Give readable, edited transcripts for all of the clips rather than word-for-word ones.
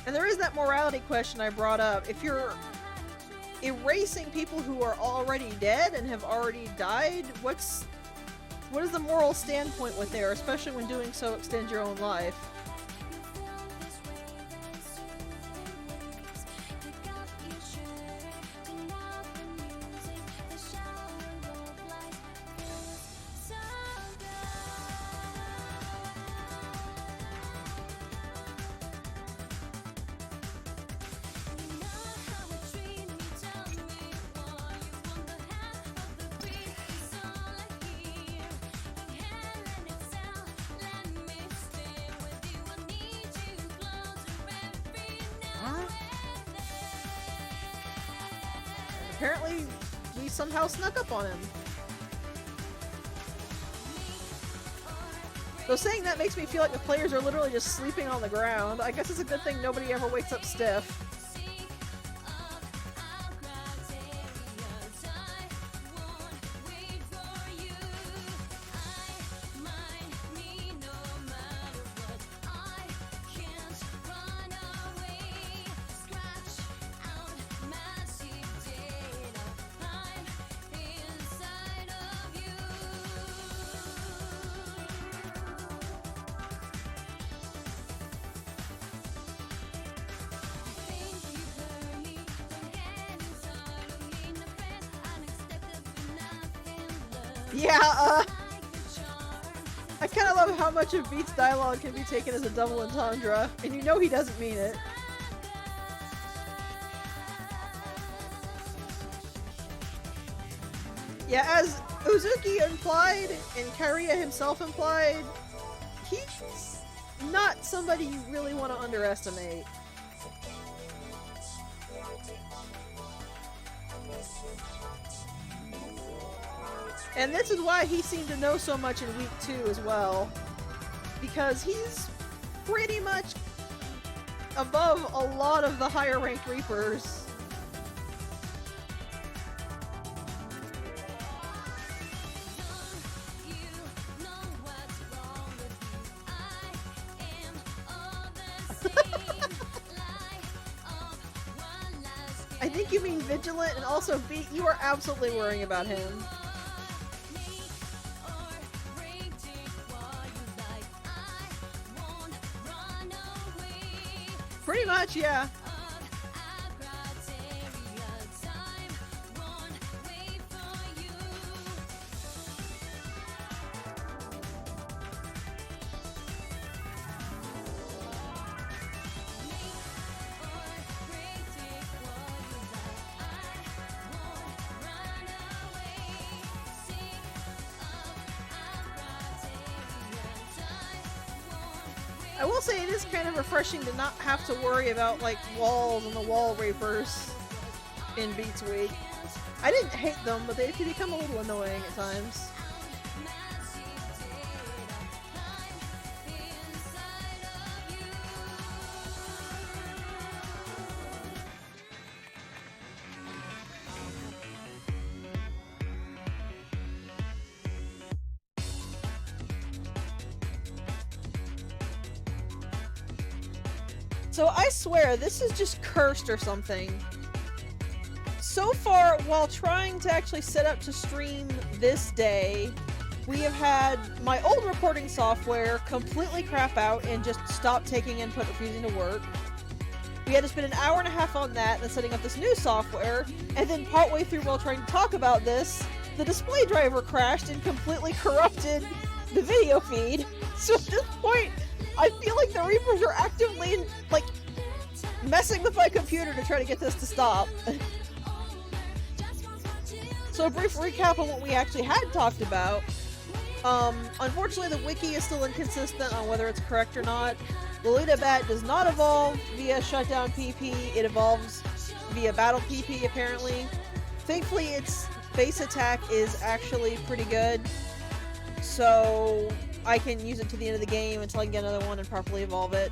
And there is that morality question I brought up. If you're erasing people who are already dead and have already died, what is the moral standpoint with there, especially when doing so extends your own life? Apparently, we somehow snuck up on him. So saying that makes me feel like the players are literally just sleeping on the ground. I guess it's a good thing nobody ever wakes up stiff. Yeah, I kind of love how much of Beat's dialogue can be taken as a double entendre, and you know he doesn't mean it. Yeah, as Uzuki implied, and Kariya himself implied, he's not somebody you really want to underestimate. And this is why he seemed to know so much in week 2 as well. Because he's pretty much above a lot of the higher ranked Reapers. I think you mean Vigilant, and also Beat, you are absolutely worrying about him. Pretty much, yeah. I will say it is kind of refreshing to not have to worry about, like, walls and the wall rapers in Beats Week. I didn't hate them, but they could become a little annoying at times. So I swear, this is just cursed or something. So far, while trying to actually set up to stream this day, we have had my old recording software completely crap out and just stop taking input, refusing to work. We had to spend an hour and a half on that, then setting up this new software, and then partway through while trying to talk about this, the display driver crashed and completely corrupted the video feed. So at this point, I feel like the Reapers are actively, like, messing with my computer to try to get this to stop. So a brief recap on what we actually had talked about. Unfortunately, the wiki is still inconsistent on whether it's correct or not. The Lolita Bat does not evolve via Shutdown PP, it evolves via Battle PP, apparently. Thankfully, its base attack is actually pretty good, so I can use it to the end of the game until I can get another one and properly evolve it.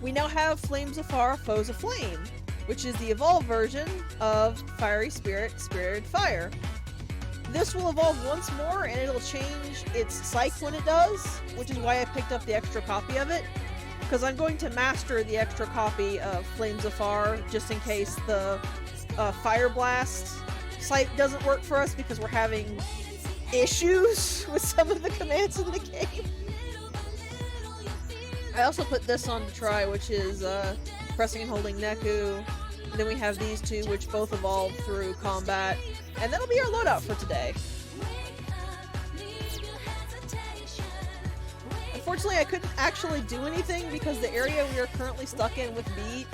We now have Flames of Fire, Foes of Flame, which is the evolved version of Fiery Spirit, Spirited Fire. This will evolve once more, and it'll change its psych when it does, which is why I picked up the extra copy of it. because I'm going to master the extra copy of Flames of Far just in case the Fire Blast site doesn't work for us because we're having issues with some of the commands in the game. I also put this on to try, which is pressing and holding Neku. Then we have these two, which both evolve through combat. And that'll be our loadout for today. Unfortunately, I couldn't actually do anything because the area we are currently stuck in with Beat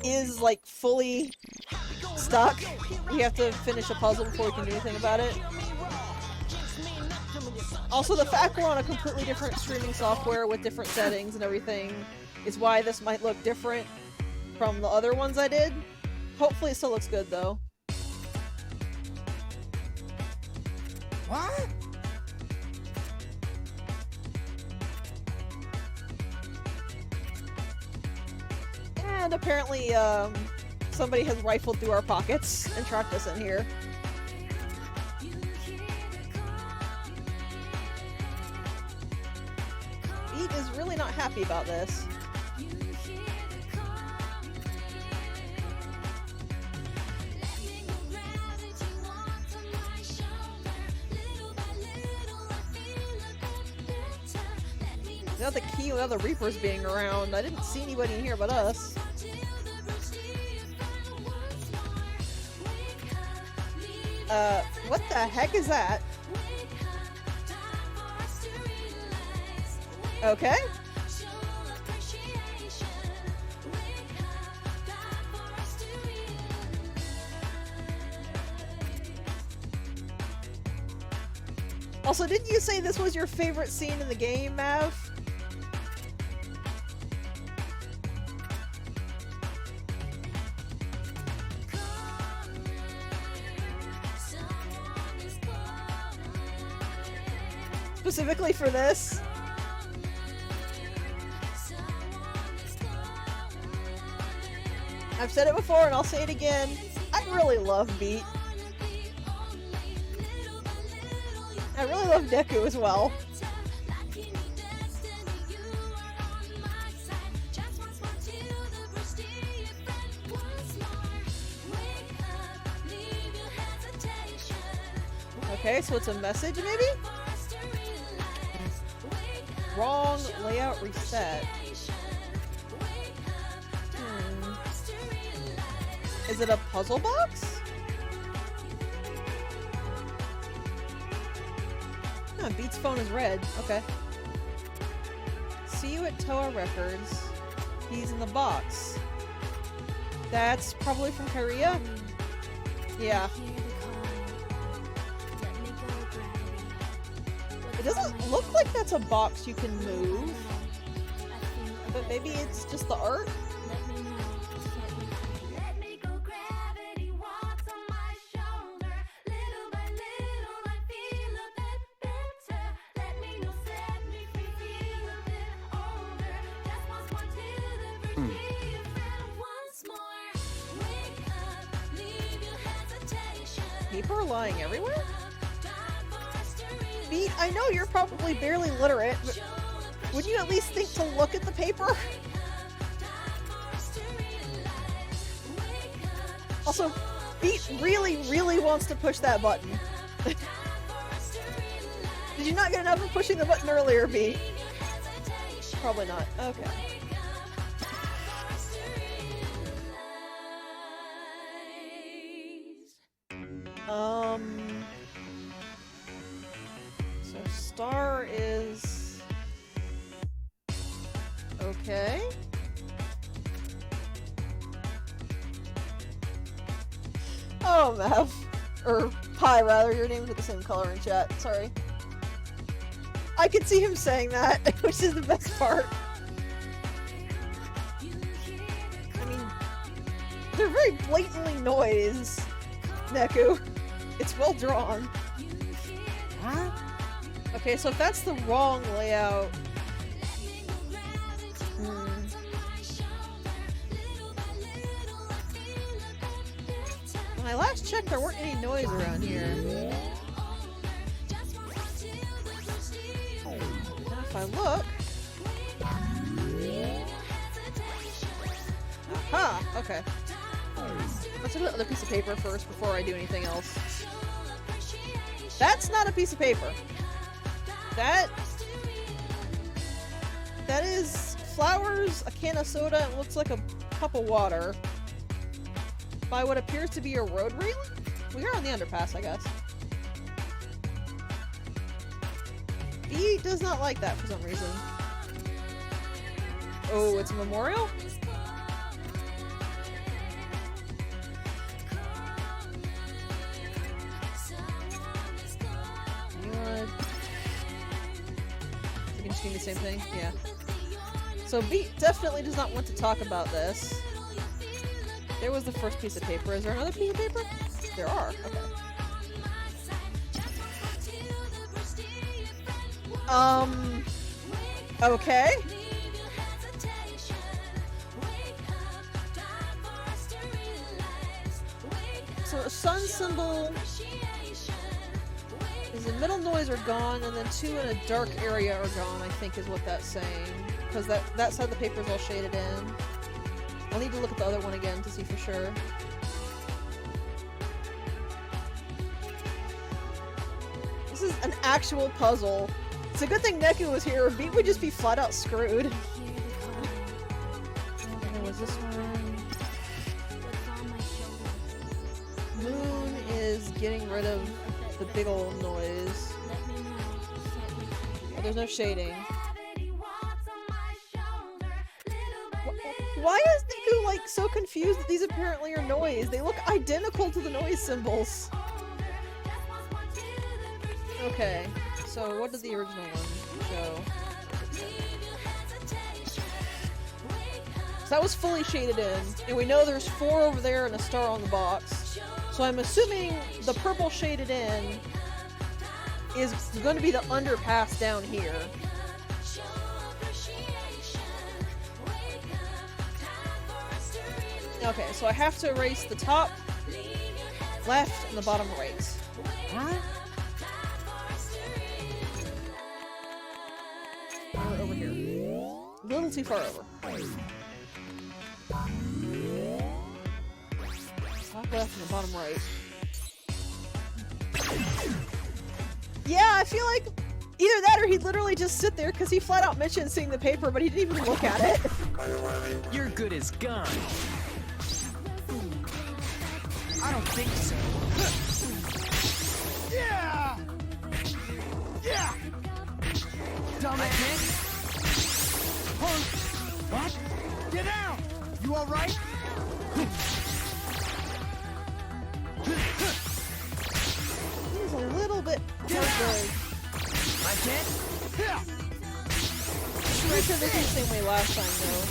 is, like, fully stuck. We have to finish a puzzle before we can do anything about it. Also, the fact we're on a completely different streaming software with different settings and everything is why this might look different from the other ones I did. Hopefully it still looks good, though. What? And apparently, somebody has rifled through our pockets and trapped us in here. Beat is really not happy about this. Without the key, without the Reapers being around, I didn't see anybody in here but us. What the heck is that? Okay. Also, didn't you say this was your favorite scene in the game, Mav? Specifically for this? I've said it before and I'll say it again. I really love Beat. I really love Deku as well. Okay, so it's a message maybe? Wrong layout reset. Is it a puzzle box? No, Beat's phone is red. Okay. See you at TWEWY Records. He's in the box. That's probably from Korea? Yeah. It doesn't look like that's a box you can move. But maybe it's just the art? Paper lying everywhere? Beat, I know you're probably barely literate, but would you at least think to look at the paper? Also, Beat really, really wants to push that button. Did you not get enough of pushing the button earlier, Beat? Probably not. Okay. So star is... okay. Oh, Mav. Or Pi, rather. Your names are the same color in chat. Sorry. I could see him saying that, which is the best part. I mean, they're very blatantly noise, Neku. It's well drawn. Huh? Okay, so if that's the wrong layout... When I last checked, there weren't any noise around here. And if I look... Okay. Let's look at the other piece of paper first before I do anything else. That's not a piece of paper. That is flowers, a can of soda, and looks like a cup of water. By what appears to be a road railing? We are on the underpass, I guess. B does not like that for some reason. Oh, it's a memorial? We can just do the same thing? Yeah. So B definitely does not want to talk about this. There was the first piece of paper. Is there another piece of paper? There are. Okay. Okay. So the sun symbol is the middle noise are gone, and then two in a dark area are gone, I think is what that's saying. Because that side of the paper is all shaded in. I'll need to look at the other one again to see for sure. This is an actual puzzle. It's a good thing Neku was here, or Beat would just be flat out screwed. And there was this one. Moon is getting rid of the big old noise. Oh, there's no shading. Why is Neku, like, so confused that these apparently are noise? They look identical to the noise symbols. Okay, so what did the original one show? So that was fully shaded in, and we know there's 4 over there and a star on the box. So I'm assuming the purple shaded in is going to be the underpass down here. Okay, so I have to erase the top, left, and the bottom right. What? Over here. A little too far over. Top left and the bottom right. Yeah, I feel like either that or he'd literally just sit there because he flat out mentioned seeing the paper, but he didn't even look at it. You're good as gone. I don't think so. Yeah! Yeah! Dumbass! What? Get down! You alright? He's a little bit hard. I can't? I'm pretty sure this is the same way last time, though.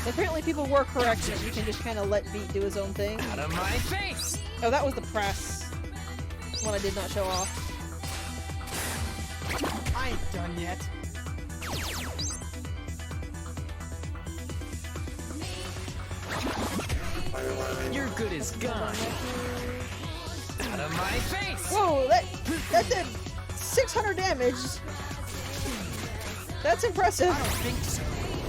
Apparently people were correct that you can just kind of let Beat do his own thing. Out of my face! Oh, that was the press. One I did not show off. I ain't done yet. You're good as gone. Out of my face! Whoa, that did 600 damage. That's impressive. I don't think so.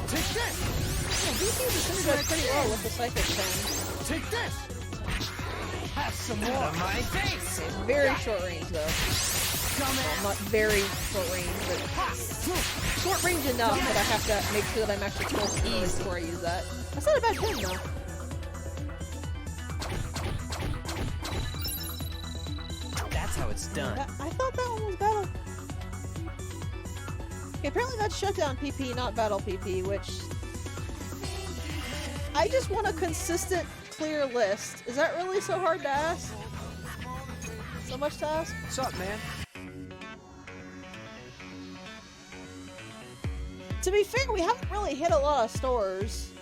Take this! Yeah, VP disintegrated pretty well with the Psychic Pen. Take this! Have some more! Out of my face! Okay, very short range, though. Well, not very short range, but short range enough that I have to make sure that I'm actually close to the noise before I use that. That's not a bad pen, though. That's how it's done. I thought that one was battle. Okay, apparently that's shutdown PP, not battle PP, which... I just want a consistent, clear list. Is that really so hard to ask? So much to ask? What's up, man? To be fair, we haven't really hit a lot of stores.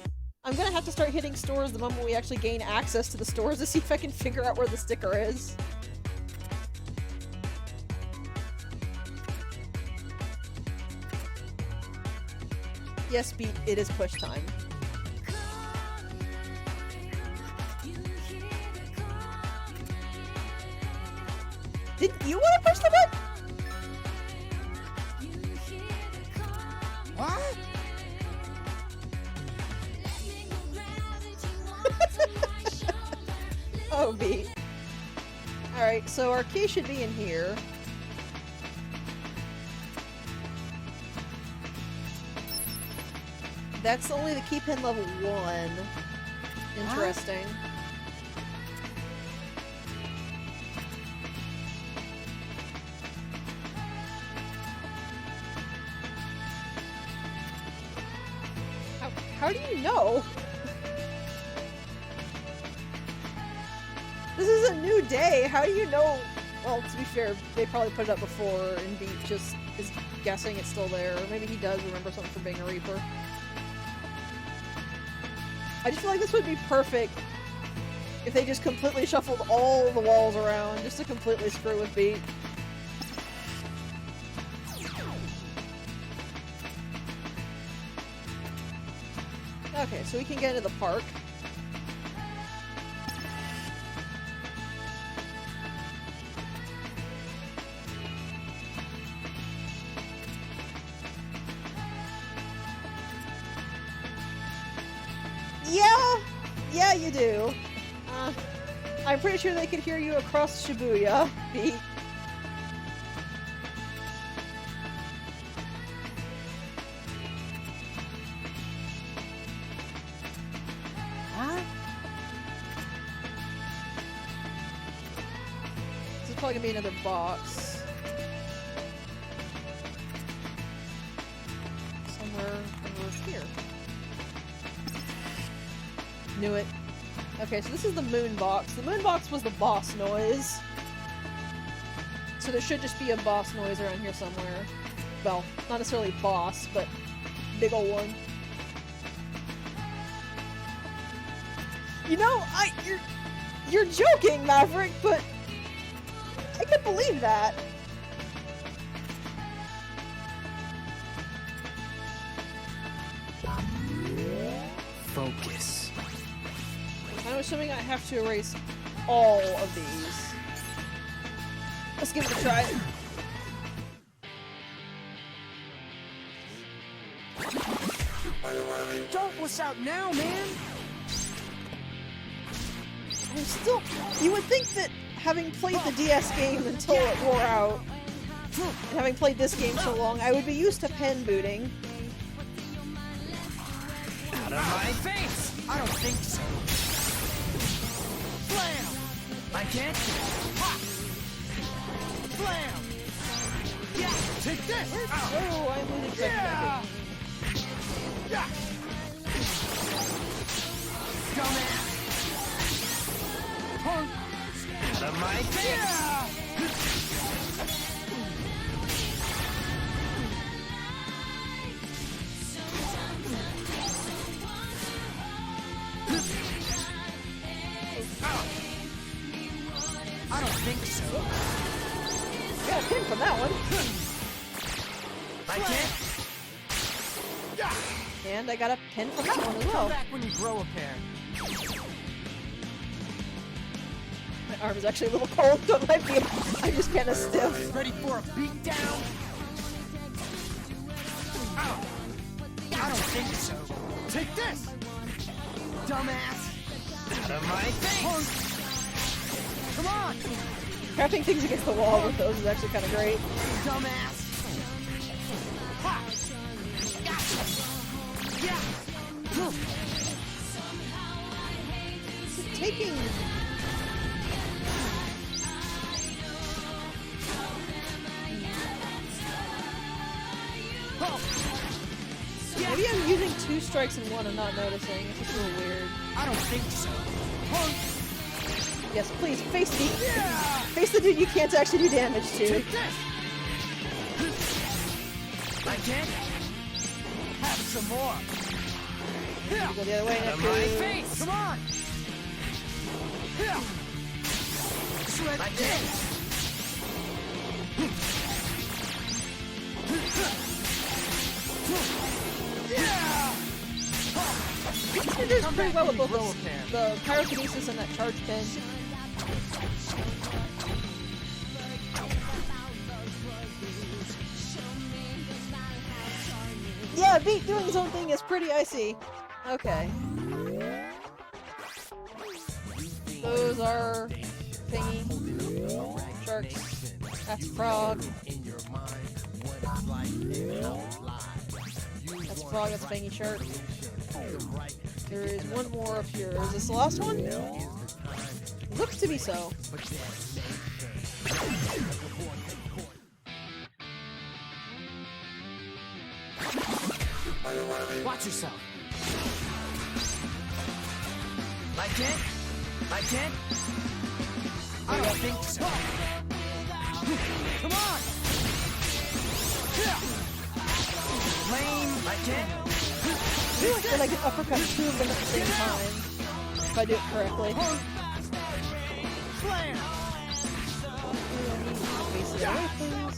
I'm gonna have to start hitting stores the moment we actually gain access to the stores to see if I can figure out where the sticker is. Yes, Beat, it is push time. Did you want to push the button? What? go, Beat. Alright, so our key should be in here. That's only the key pin level 1. Interesting. How do you know? This is a new day. How do you know? Well, to be fair, they probably put it up before and Beat just is guessing it's still there. Or maybe he does remember something from being a Reaper. I just feel like this would be perfect if they just completely shuffled all the walls around just to completely screw with Beat. Okay, so we can get into the park. Yeah, you do. I'm pretty sure they could hear you across Shibuya, Beat. This is probably gonna be another box. Somewhere over here. Knew it. Okay, so this is the moon box. The moon box was the boss noise. So there should just be a boss noise around here somewhere. Well, not necessarily boss, but big ol' one. You know, you're joking, Maverick, but I could believe that. Focus. I'm assuming I have to erase all of these. Let's give it a try. Don't wuss out now, man! I'm still... You would think that having played the DS game until it wore out, and having played this game so long, I would be used to pen booting. Out of my face! I don't think so. Blam! I can't. Ha! Blam! Yeah! Take this! Oh, I'm losing track. Yeah! Dumbass! Punk! Out of my face! I don't think so. Got a pin from that one. I can't. And I got a pin from that one as Come well. back when you grow a pair. My arm is actually a little cold, so it might be. I'm just kind of stiff. Ready for a beat down? Ow. I don't think so. Take this, dumbass. Out of my face. Come on. Crafting things against the wall with those is actually kind of great. Dumbass. Ha. Yeah. Taking... Maybe I'm using 2 strikes in one and not noticing. It's just a little weird. I don't think so. Punk. Yes, please, face the... Yeah. Face the dude you can't actually do damage to. Take this. I can't. Have some more. You go the other way and Out of my face. Come on. Shred I can't. Yeah. This one does pretty well with both the pyrokinesis and that charge pin. Yeah, Beat doing his own thing is pretty icy. Okay. You've been Those are thingy sharks. That's a frog. That's a frog. That's a thingy shark. There is one more up here. Is this the last one? Looks to be so. Watch yourself. Like it? Like it? I don't think so. Come on! Lame, like it? I feel like I can uppercut two of them at the same time. If I do it correctly. Slam! Face it away, please.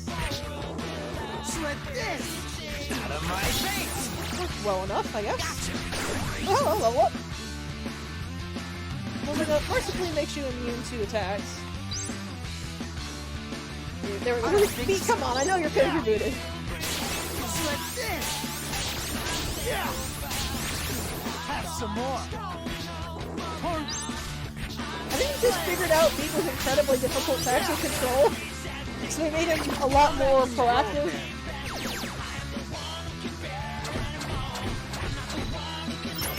Slip this! Out of my face! Worked well enough, I guess. Oh, level up! Well, it mercifully makes you immune to attacks. There we go. Come on, I know you're contributed. Slip this! Yeah! Have some more! I think he just figured out Beak was incredibly difficult to actually control. So they made him a lot more proactive.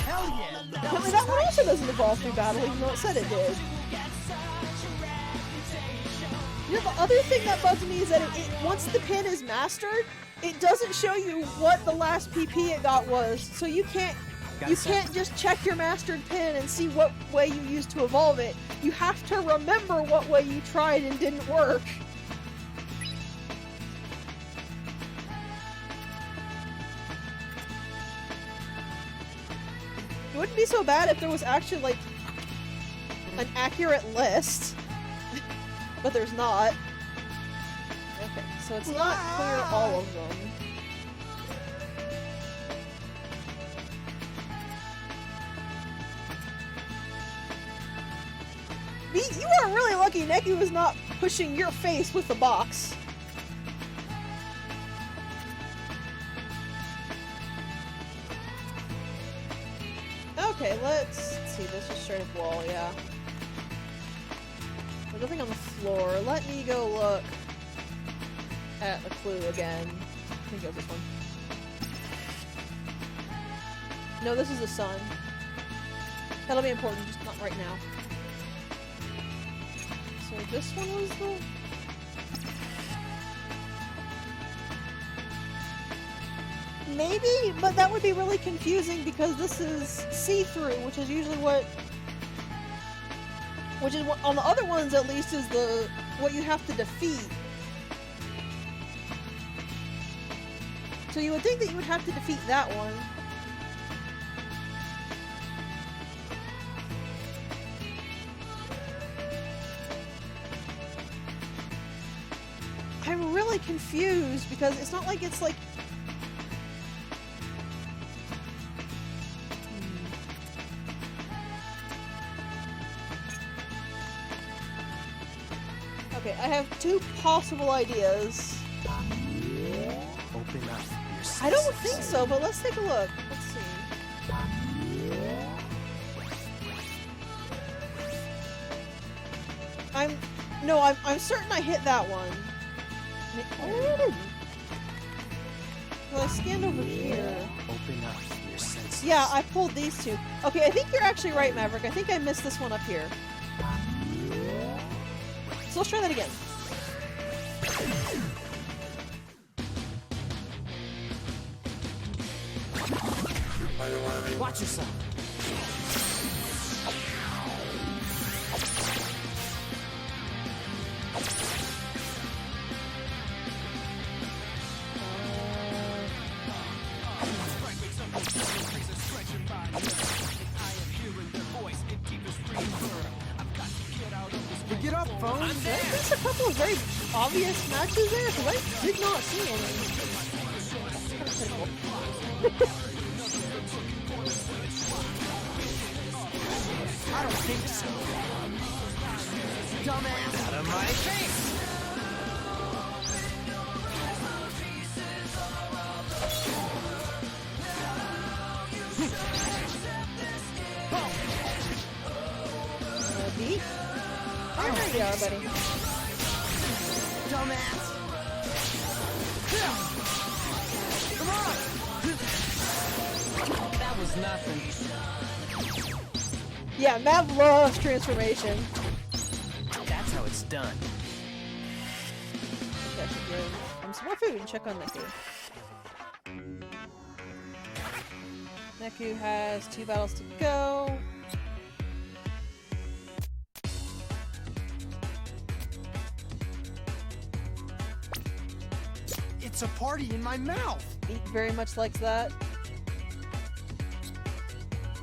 Hell yeah! Apparently that one also doesn't evolve through battle, even though it said it did. You know, the other thing that bugs me is that once the pin is mastered, it doesn't show you what the last PP it got was, so you can't just check your mastered pin and see what way you used to evolve it. You have to remember what way you tried and didn't work. It wouldn't be so bad if there was actually, like, an accurate list. But there's not. Okay, so it's not clear all of them. You are really lucky Neki was not pushing your face with the box. Okay, let's see. This is straight up wall, yeah. There's nothing on the floor. Let me go look at the clue again. I think it was this one. No, this is the sun. That'll be important, just not right now. So this one was the... Maybe, but that would be really confusing because this is see-through, which is usually what... Which is what, on the other ones at least, is what you have to defeat. So you would think that you would have to defeat that one. I'm really confused because it's not like it's like... Okay, I have two possible ideas. Open up your senses. I don't think so, but let's take a look. Let's see. I'm certain I hit that one. Well, I scanned over here. Open up your senses. Yeah, I pulled these two. Okay, I think you're actually right, Maverick. I think I missed this one up here. So let's try that again. Watch yourself. Get up, phone. There's a couple of very obvious matches there, because I did not see any. I don't think so. Dumbass. Out of my face. Beak. think Yeah, so. buddy. Dumbass. Come on. That was nothing. Yeah, Mav loves transformation. That's how it's done. That should give some more food and check on Neku. Neku has 2 battles to go. It's a party in my mouth. He very much likes that.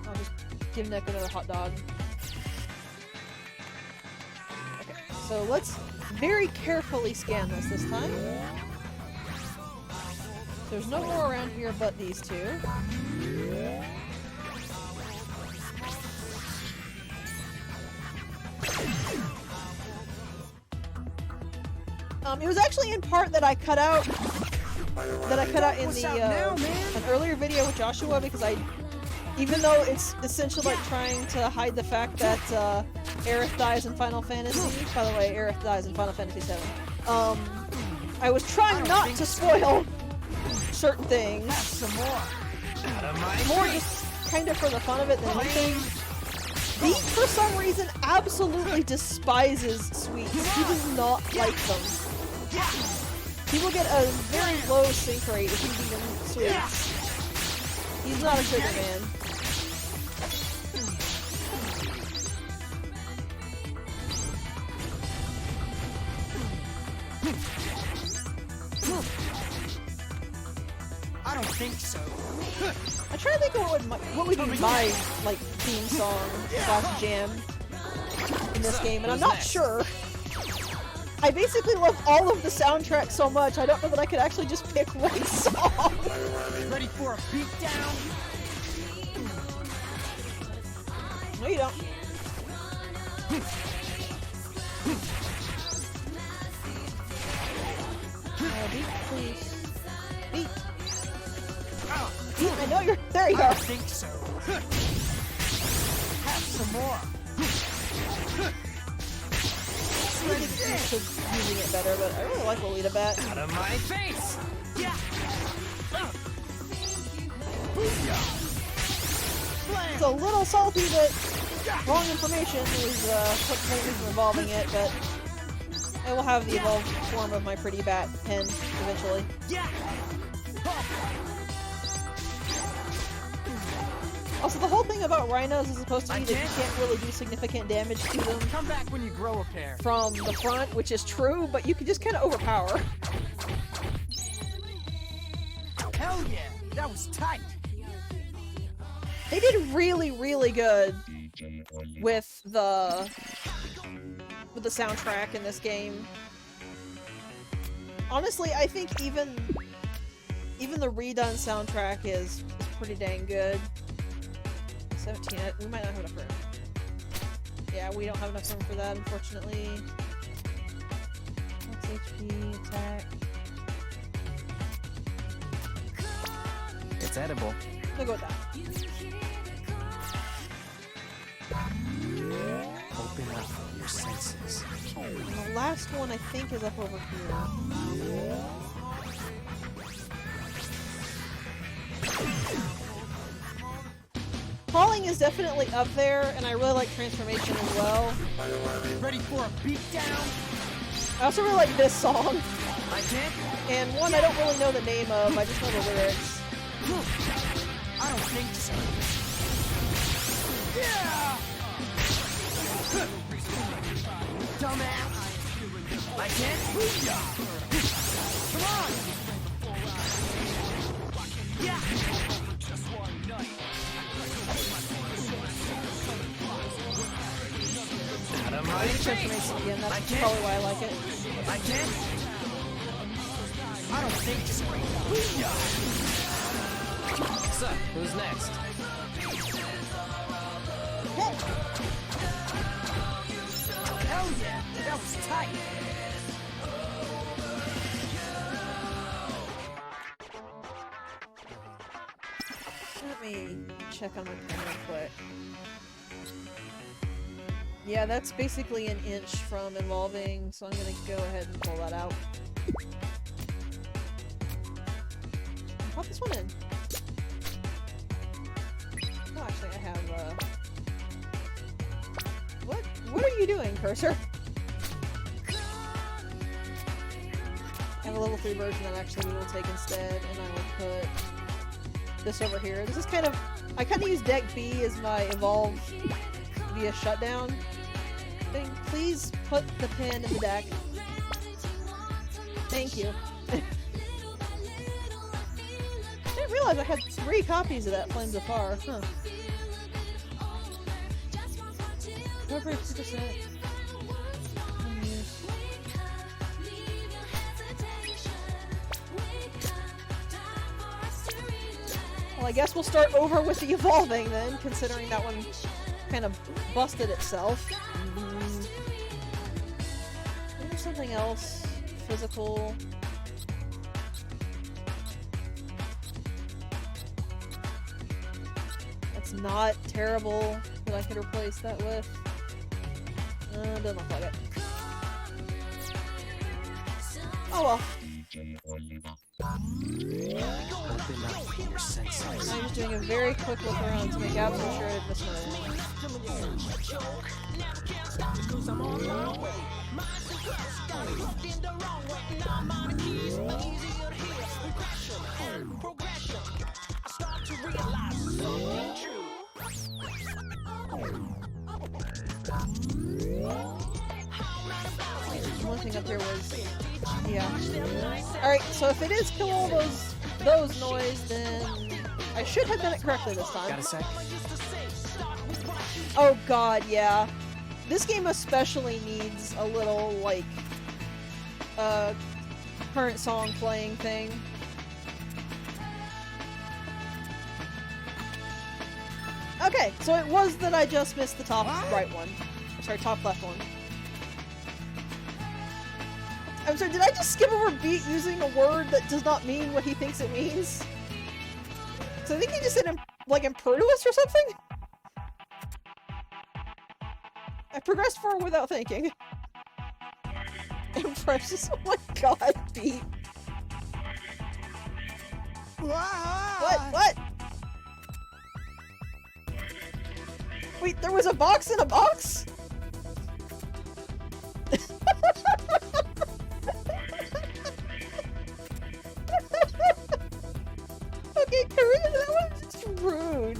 I'll just give Neku another hot dog. Okay, so let's very carefully scan this time. There's no more around here but these two. It was actually in part that I cut out in What's the up now, man? an earlier video with Joshua because even though it's essentially like trying to hide the fact that Aerith dies in Final Fantasy. By the way, Aerith dies in Final Fantasy VII. I was trying not to spoil certain things. Have some more. Out of my More face. just kind of for the fun of it than anything. Beat, for some reason, absolutely despises sweets. He does not like them. He will get a very low sync rate if he's eating sweets. He's not a sugar man. I don't think so. I'm trying to think of what would be my like theme song / jam in this game, and I'm not sure. I basically love all of the soundtrack so much, I don't know that I could actually just pick one song. Ready for a beatdown? No, you don't. Beat, please. Beat. Beat, I know you're. There you I go. don't think so. Have some more. I think it's using it better, but I really like Lolita Bat. Out of my face. Yeah. It's a little salty, but wrong information is what's making me revolving it, but I will have the evolved form of my pretty bat pen eventually. Yeah. Also, the whole thing about rhinos is supposed to be that you can't really do significant damage to them Come back when you grow a pair. from the front, which is true, but you can just kind of overpower. Hell yeah, that was tight. They did really, really good with the soundtrack in this game. Honestly, I think even the redone soundtrack is pretty dang good. 17, we might not have enough room. Yeah, we don't have enough room for that, unfortunately. Max HP, attack. It's edible. We'll go with that. Open up your senses. And the last one, I think, is up over here. Hauling is definitely up there, and I really like transformation as well. Ready for a beatdown? I also really like this song, I can't. and one I don't really know the name of, I just know the lyrics. I don't think so. Yeah! Dumbass! I can't. Come on! Yeah! Out of my Transformation again, I that's can't. probably why I like it. I can't. I don't think so. So, who's next? Hell yeah, that was tight. Let me check on my pen real quick. Yeah, that's basically an inch from evolving, so I'm gonna go ahead and pull that out. Pop this one in. Oh, actually, I have, What are you doing, cursor? I have a level 3 version that actually we will take instead, and I will put this over here. This is kind of... I kind of use deck B as my evolve via shutdown thing. Please put the pin in the deck. Thank you. I didn't realize I had 3 copies of that Flames of Far. Huh. Over 2%. Well, I guess we'll start over with the evolving then, considering that one kind of busted itself. There's something else. Physical. That's not terrible that I could replace that with. Doesn't look like it. Oh well. I'm just doing a very quick look around to make absolutely sure I didn't miss one thing up here was... yeah. Alright, so if it is kill all those noise, then I should have done it correctly this time. Got a sec? Oh god, yeah. This game especially needs a little, like, current song playing thing. Okay, so it was that I just missed the top right one. Sorry, top left one. I'm sorry, did I just skip over beat using a word that does not mean what he thinks it means? So I think he just said, like, impertuous or something? I progressed forward without thinking. Imprecious. Oh my god, beat. What? Wait, there was a box in a box? Okay, Karina, that was just rude.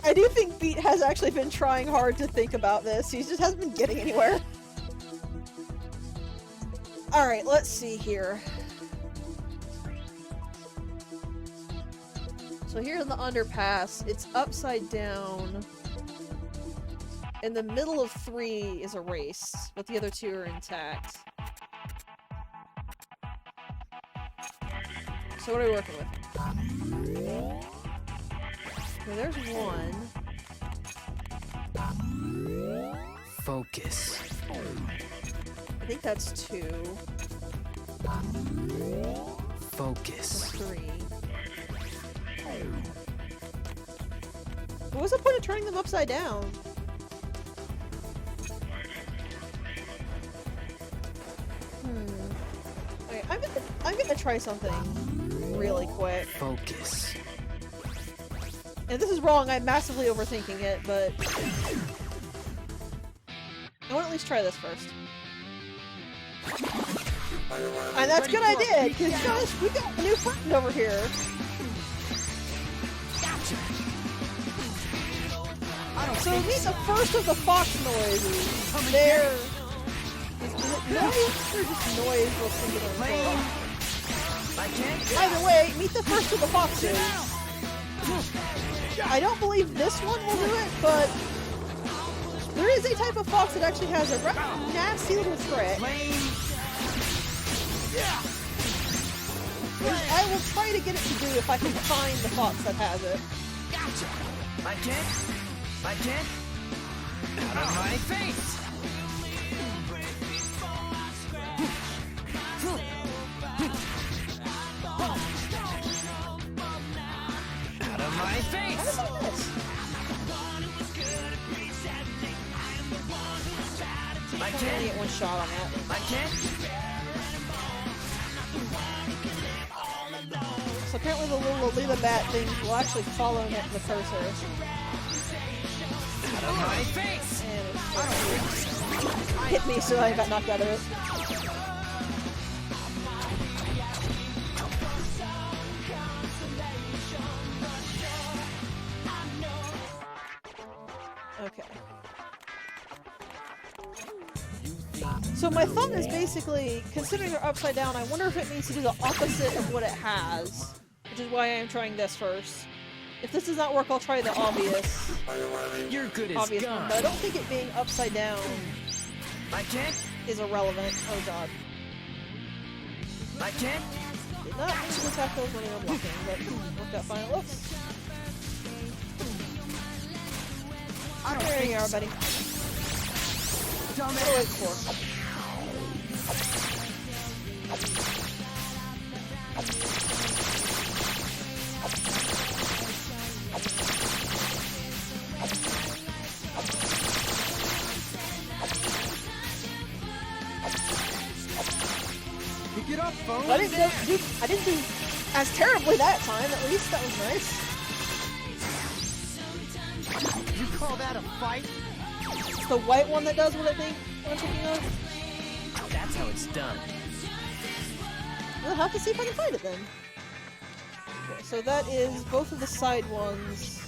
I do think Beat has actually been trying hard to think about this. He just hasn't been getting anywhere. Alright, let's see here. So here in the underpass, it's upside down. In the middle of 3 is a race, but the other 2 are intact. So what are we working with? Okay, there's 1. Focus. I think that's 2. Focus. That's 3. What was the point of turning them upside down? Okay, I'm gonna try something really quick. Focus. And this is wrong, I'm massively overthinking it, but... I want to at least try this first. And that's good I did, because gosh, we got a new friend over here. So meet the first of the fox noises. There. Is it noise or just noise will singular? Either way, meet the first of the foxes. I don't believe this one will do it, but there is a type of fox that actually has a rather nasty little threat. Which I will try to get it to do if I can find the fox that has it. Gotcha. I can't. Out of my face. I Only can't. get one shot on that. I can't. So apparently the little Alila bat things will actually follow the cursor. Out of my face. And hit me, so I got knocked out of it. Okay. So my thumb is basically, considering they're upside down, I wonder if it needs to do the opposite of what it has. Which is why I am trying this first. If this does not work, I'll try the obvious. You're good as Obvious one, gone. but I don't think it being upside down I can't. is irrelevant. Oh god. I can't. Did not mean to attack those when they were blocking, but worked out fine it looks. I don't There think you are, buddy. Dumbass. What do I wait for? Pick it up, phone. I didn't do as terribly that time, at least. That was nice. You call that a fight? It's the white one that does what I think I'm thinking of. That's how it's done. We'll have to see if I can find it then. Okay, so that is both of the side ones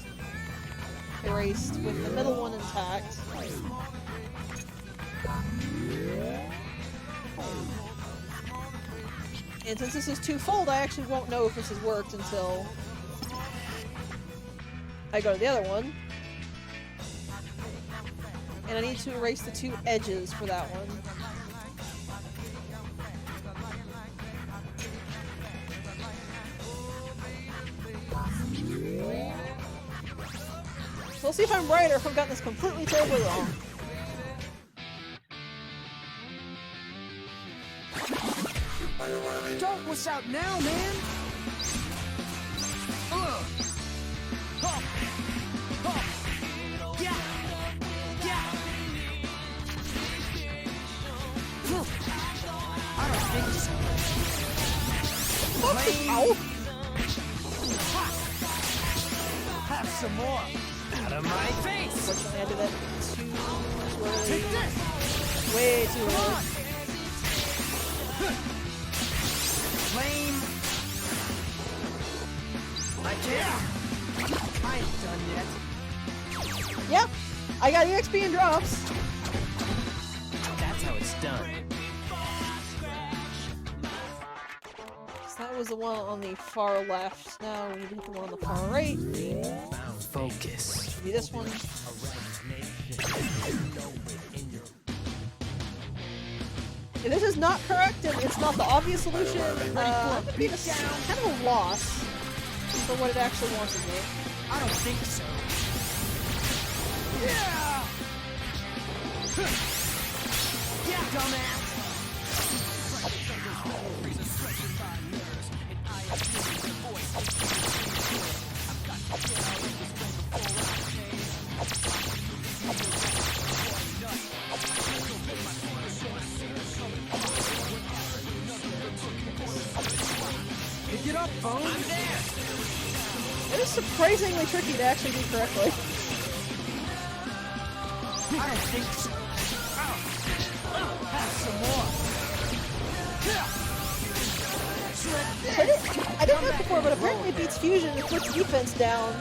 erased with the middle one intact. And since this is twofold, I actually won't know if this has worked until I go to the other one. And I need to erase the two edges for that one. So we'll see if I'm right or if I've gotten this completely terribly wrong. Don't wuss out now, man. Yeah. Yeah. I don't think so. Ow! Have some more. Out of my face. Unfortunately, I did that too Take early. this. Way too Come early. on. Lame. I can't. I ain't done yet. Yep, I got EXP and drops. That's how it's done. So that was the one on the far left. Now we need to hit the one on the far right. Focus. Should be this one. If this is not correct and it's not the obvious solution, I'm gonna be kind of a loss for what it actually wants of me. I don't think so. Yeah! Yeah, dumbass! Pick it up, phone. I'm there. It is surprisingly tricky to actually do correctly. I don't think so. Have some more. I didn't know it before, but apparently it beats fusion and puts defense down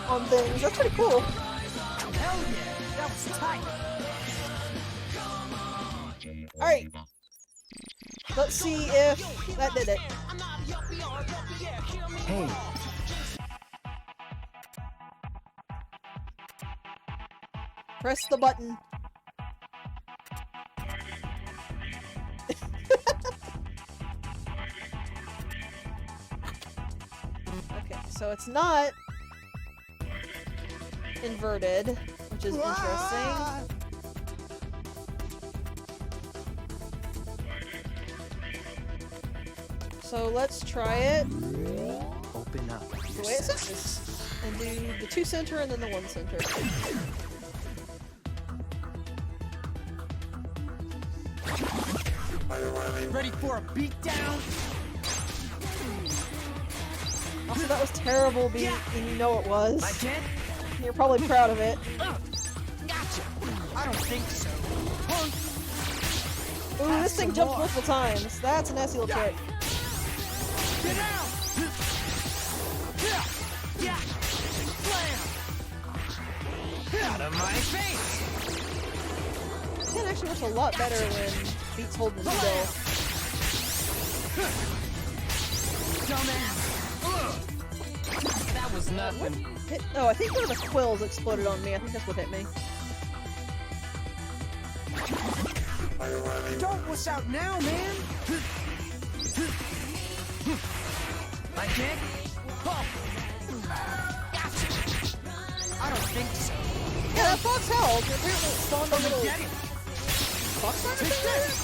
on things. That's pretty cool. Hell yeah, that was tight. Alright. Let's see if that did it. Hey. Press the button. Okay, so it's not inverted, which is interesting. So let's try it Open up. the way it says. And do the 2 center and then the 1 center. Ready for a beatdown? Also, that was terrible beat, and you know it was. I can't. You're probably proud of it. Gotcha. I don't think so. Ooh, this thing jumps multiple times. That's a nasty little trick. Get out! Yeah! Slam! Out of my face! It actually works a lot better when beats holding still. Dumbass! That was nothing. Oh, I think one of the quills exploded on me. I think that's what hit me. Don't wuss out now, man! My kick? Oh. Gotcha. I don't think so. Yeah, that fox held. Apparently it spawned a little... Get it! Fox Take this!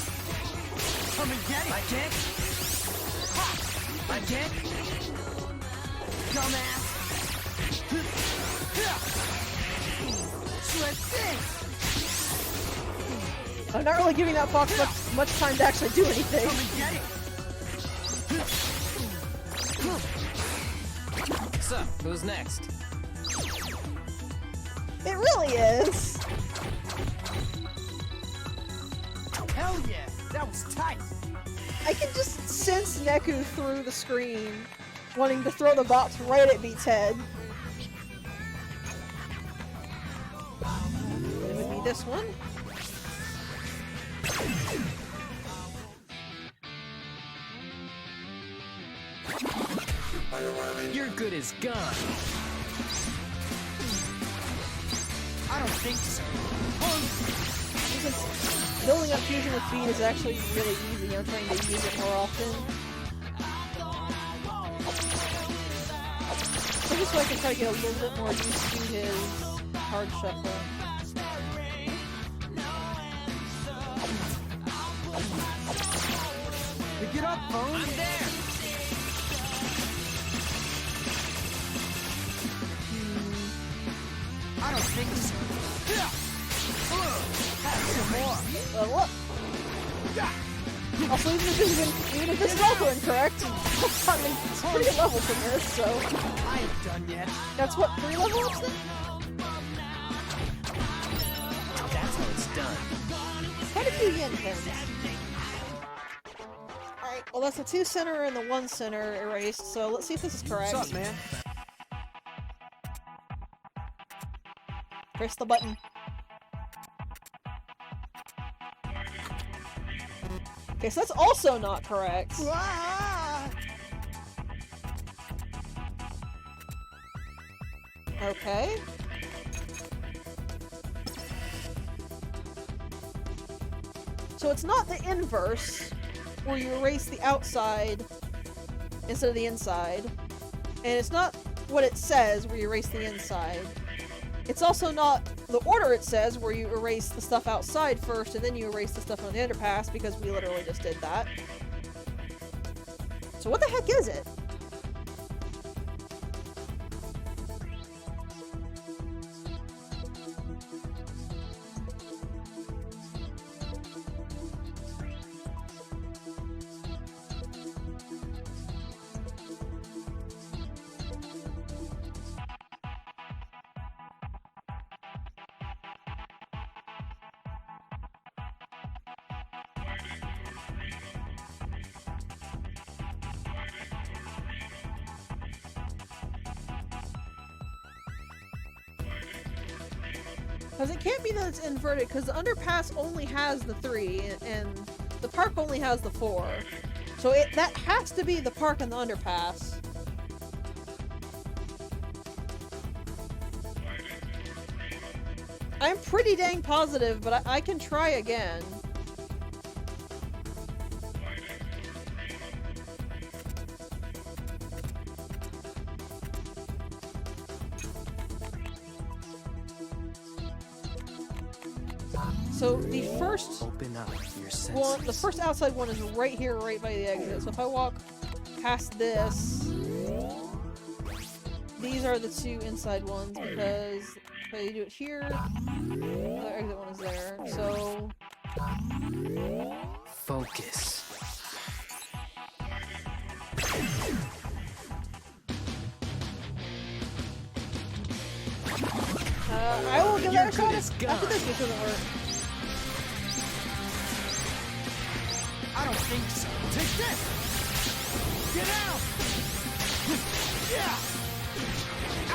Come and get it! My kick? Ha! My kick? Dumbass! Shred this! I'm not really giving that fox much time to actually do anything. Come and get it! So, who's next? It really is. Hell yeah! That was tight! I can just sense Neku through the screen, wanting to throw the box right at Beat's head. It would be this one. You're good as gone. I don't think so. Since building up fusion with speed is actually really easy, I'm trying to use it more often. So just so I can try to get a little bit more used to his hard shuffle. Pick it up, phone. I'm there. I don't think so. Have some more. What? Also, even if this is also incorrect, I mean, it's pretty good level from this, so... I ain't done yet. That's what, 3 level ups then? That's how it's done. Quite a few yen pins. Alright, well that's the 2 center and the 1 center erased, so let's see if this is correct. What's up, man? Press the button. Okay, so that's also not correct. Ah! Okay. So it's not the inverse, where you erase the outside instead of the inside. And it's not what it says, where you erase the inside. It's also not the order it says, where you erase the stuff outside first and then you erase the stuff on the underpass, because we literally just did that. So what the heck is it? Because it can't be that it's inverted, because the underpass only has the 3, and the park only has the 4. So that has to be the park and the underpass. I'm pretty dang positive, but I can try again. So the first Open up your senses. one, the first outside one is right here, right by the exit. So if I walk past this, these are the 2 inside ones, because if I do it here, the exit one is there. So Focus. I will give that a shot good as after this, which doesn't work. I don't think so. Take this! Get out! Yeah!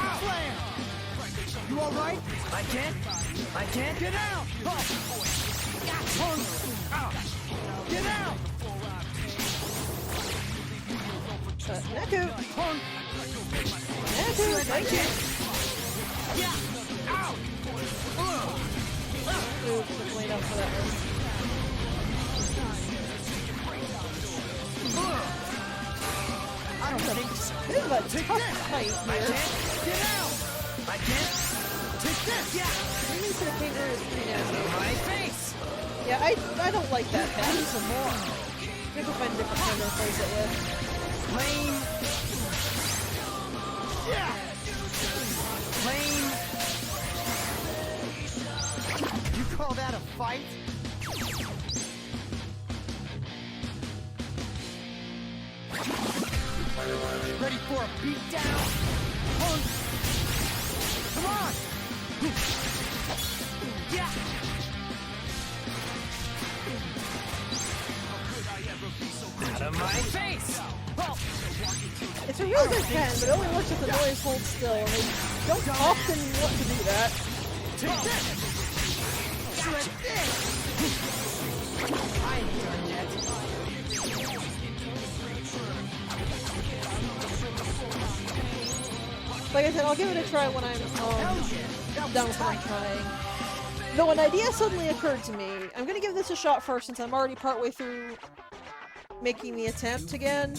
Out! Slam! You alright? I can't get out! Get out! Neku! Neku, thank you! Yeah! Out! Ooh, wait up for that one. I don't think so. This is a tough fight I here. can't get out! I can't take this! Yeah! Aiming for the kangaroo is pretty nasty. My face! Yeah, I don't like that Need pen. some more. Maybe find a different time to replace it with. Lane. Yeah! Lane. You call that a fight? Ready for a beatdown? Punk! Come on! Yeah! Out of my face! It's a really good pen, but it only works if the noise holds still, and they don't often want to do that. Take this! Like this! I ain't done yet. Like I said, I'll give it a try when I'm done with what I'm trying. Though an idea suddenly occurred to me. I'm gonna give this a shot first since I'm already partway through making the attempt again.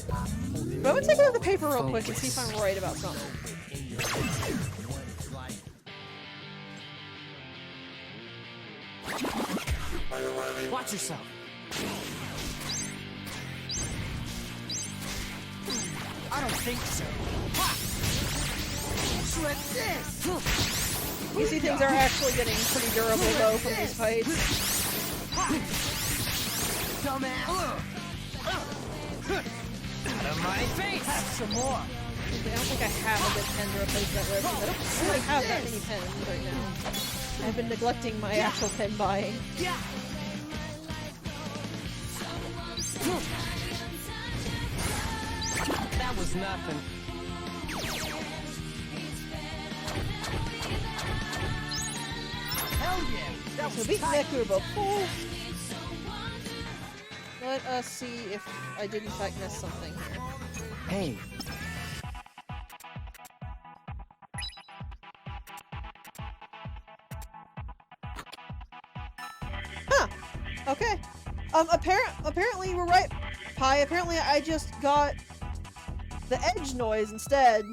But I'm gonna take a look at the paper real quick and see if I'm right about something. Watch yourself. I don't think so. Like this. You see, things are actually getting pretty durable though from these fights. Dumbass. Out of my face. Have some more. I don't think I have a good pen to replace that with. I don't really have that many pens right now. I've been neglecting my actual pen buying. Yeah. That was nothing. Hell yeah! That So was beat tight. Neku before. Let us see if I did in fact miss something here. Hey. Huh. Okay. Apparently you were right, Pi. Apparently I just got the edge noise instead.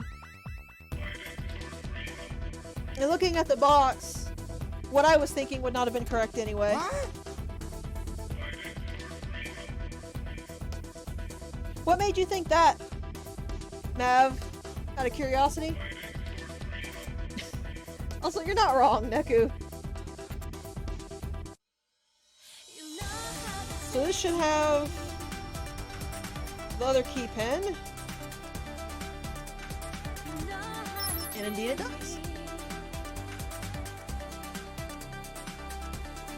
And looking at the box, what I was thinking would not have been correct anyway. What? What made you think that, Mav? Out of curiosity? Also, you're not wrong, Neku. So this should have the other key pen. And indeed it does.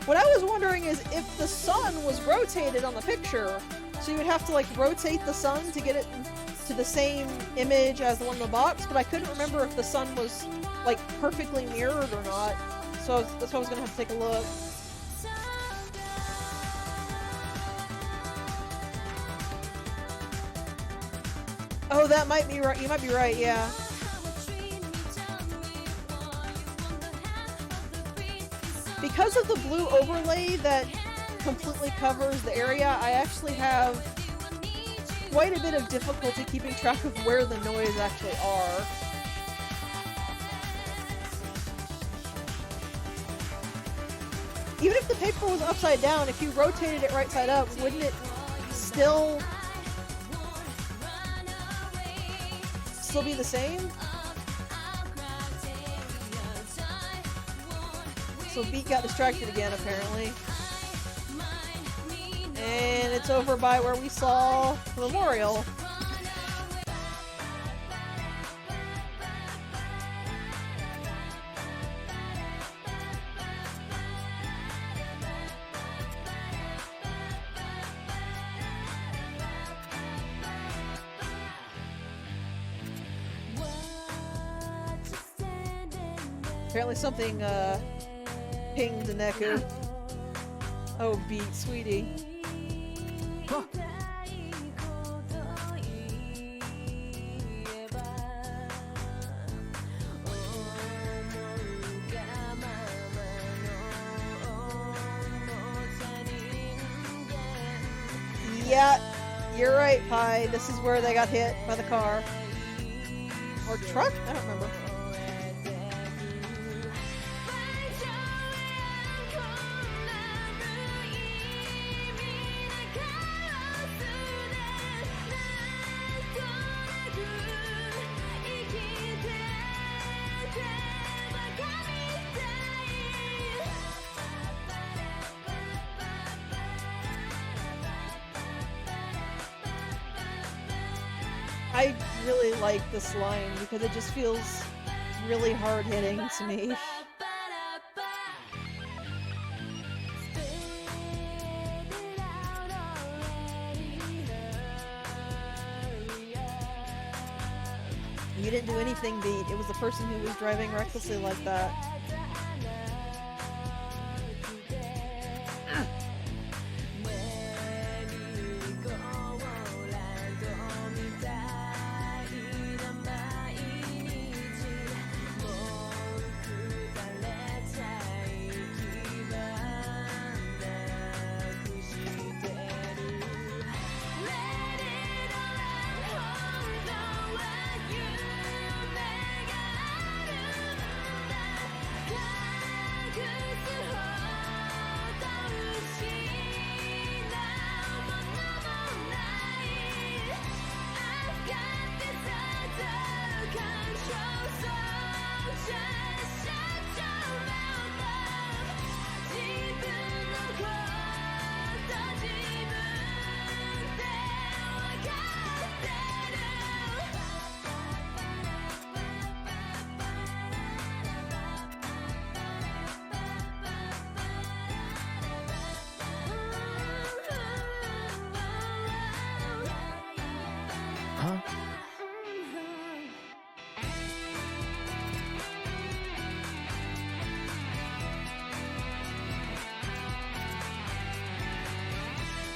What I was wondering is if the sun was rotated on the picture, so you would have to like rotate the sun to get it to the same image as the one in the box, but I couldn't remember if the sun was like perfectly mirrored or not. So that's why I was gonna have to take a look. Oh, that might be right. You might be right, yeah. Because of the blue overlay that completely covers the area, I actually have quite a bit of difficulty keeping track of where the noise actually are. Even if the paper was upside down, if you rotated it right side up, wouldn't it still be the same? So Beat got distracted again, apparently. And it's over by where we saw the memorial. Apparently something pinged Neku. Oh, beat, sweetie. Huh. Yeah, you're right, Pi. This is where they got hit by the car. Or truck? I don't remember. I really like this line because it just feels really hard-hitting to me. You didn't do anything, Beat. It was the person who was driving recklessly like that.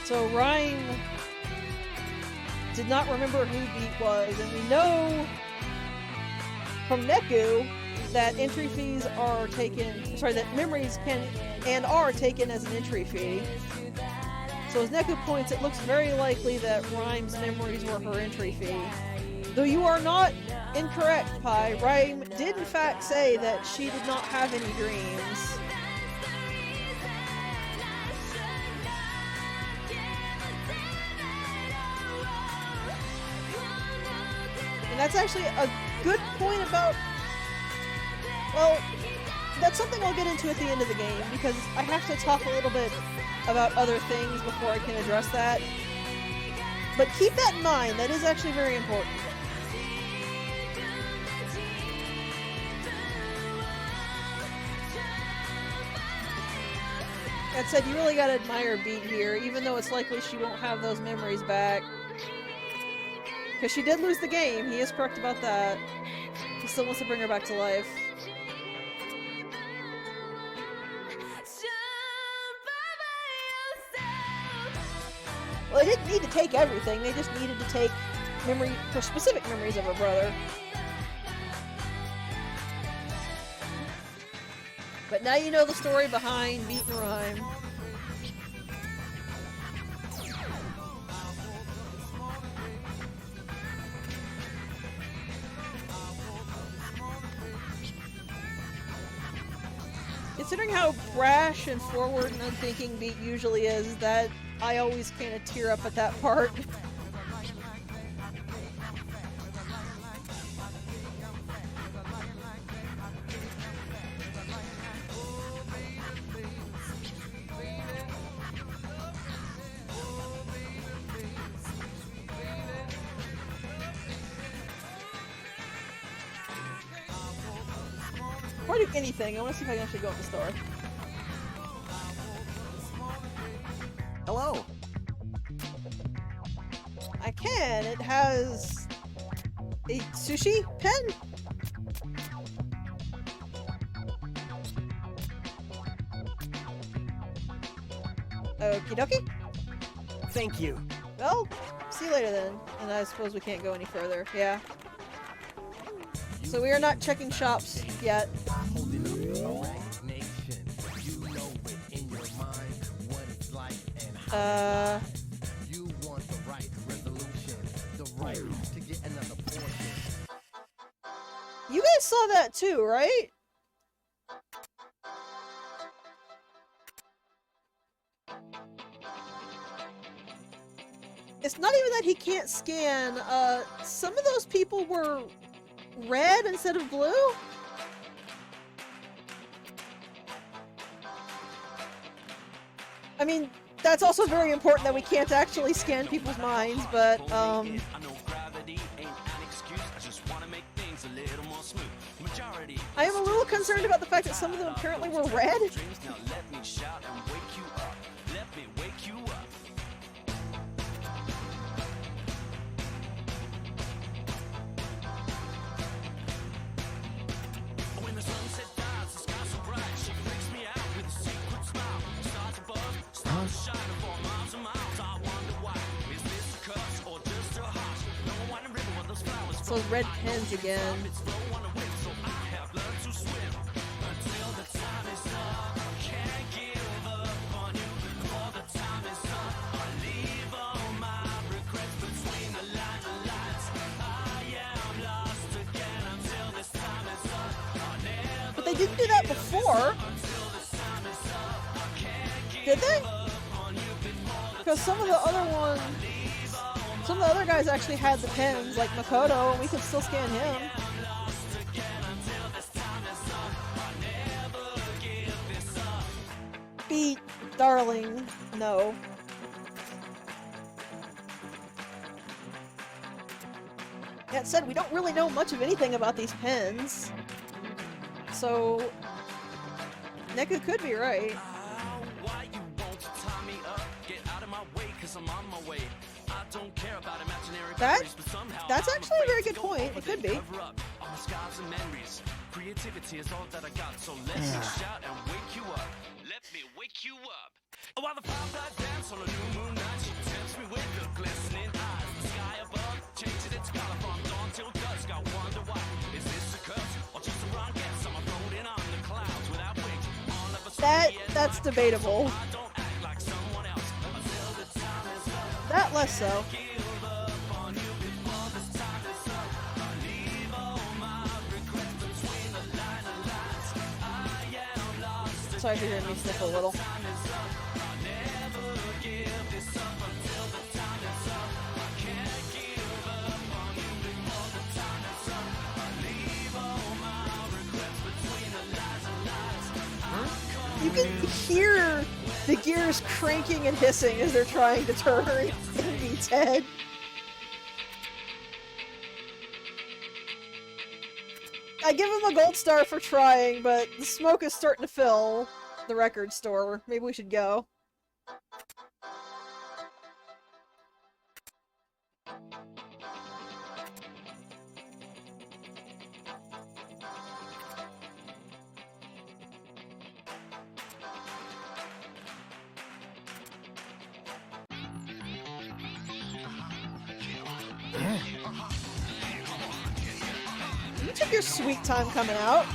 So Rhyme did not remember who Beat was, and we know from Neku that entry fees are taken, sorry, that memories can and are taken as an entry fee. So as Neku points, it looks very likely that Rhyme's memories were her entry fee. Though you are not incorrect, Pi. Rhyme did in fact say that she did not have any dreams. And that's actually a good point about, well, that's something I'll get into at the end of the game, because I have to talk a little bit about other things before I can address that. But keep that in mind, that is actually very important. That said, you really gotta admire Beat here, even though it's likely she won't have those memories back. Because she did lose the game, he is correct about that. He still wants to bring her back to life. Well, they didn't need to take everything, they just needed to take specific memories of her brother. But now you know the story behind Beat and Rhyme. Considering how brash and forward and unthinking Beat usually is, that I always kind of tear up at that part. Before I do anything, I want to see if I can actually go in the store. Hello. I can. It has a sushi pen. Okie dokie. Thank you. Well, see you later then. And I suppose we can't go any further. Yeah. So we are not checking shops yet. You want the right resolution, the right to get another portion. You guys saw that too, right? It's not even that he can't scan. Some of those people were red instead of blue? I mean, that's also very important that we can't actually scan people's minds, but, I am a little concerned about the fact that some of them apparently were red. It's those red pens again. But they didn't do that before. Did they? Because some of the other guys actually had the pens, like Makoto, and we could still scan him. Beat, darling, no. That said, we don't really know much of anything about these pens. So, Neku could be right. That's actually a very good point. It could be. Creativity is all that I got, so let me shout and wake you up. Let me wake you up. While the fireflies dance on a new moon night, she tempts me with her glistening eyes. The sky above, changing its color from dawn till dusk. I wonder why. Is this a curse or just a wrong guess? I'm floating on the clouds without wings. All of a sudden, That's debatable. I don't act like someone else until the time is up. That less so. Sorry for hearing me sniffle a little. You can hear the gears cranking and hissing as they're trying to turn in Beat's head. I give him a gold star for trying, but the smoke is starting to fill the record store. Maybe we should go. You took your sweet time coming out.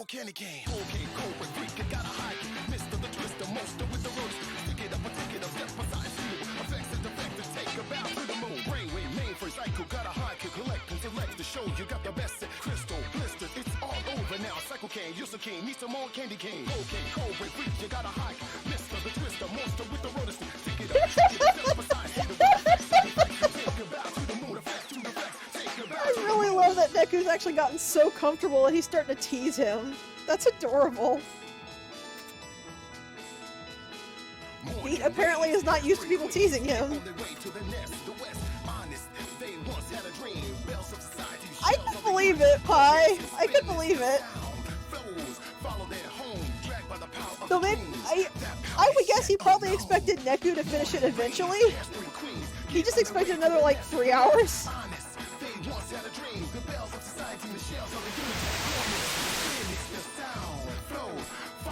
Candy cane. Okay, go with freak, got a high Mr. the Twister, monster with the roast. Stick it up, step aside, feel. Effects and defective, take a bow to the moon. Brainwave, main for cycle, got a high kick, collect and select to show you got the best. Crystal, blisters, it's all over now. Cycle cane, Yusuke, need some more candy cane. Okay, go with freak, you got a high Mr. the Twister, monster with the rotor. Stick it up, step aside, feel. Take a bow to the moon, effects to the facts, take a bow. I really love that Neku's actually gotten so comfortable that he's starting to tease him. That's adorable. He apparently is not used to people teasing him. I can believe it, Pi. I can believe it. Though maybe I would guess he probably expected Neku to finish it eventually. He just expected another like 3 hours.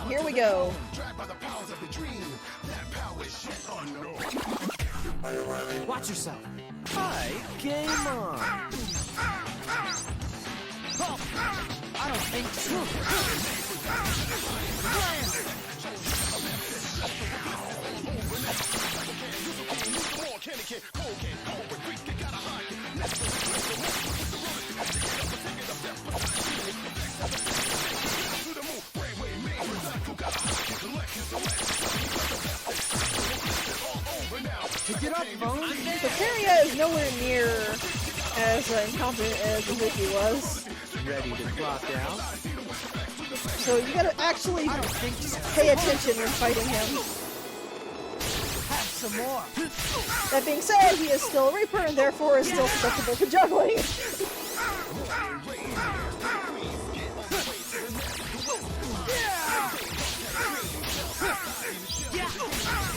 Here we go. Watch yourself. Hi, game on. Oh, I don't think so. Get up, phone. So Teria is nowhere near as incompetent as Vicky was. Ready to clock out? So you gotta actually pay attention when fighting him. Have some more. That being said, he is still a Reaper and therefore is still susceptible to juggling.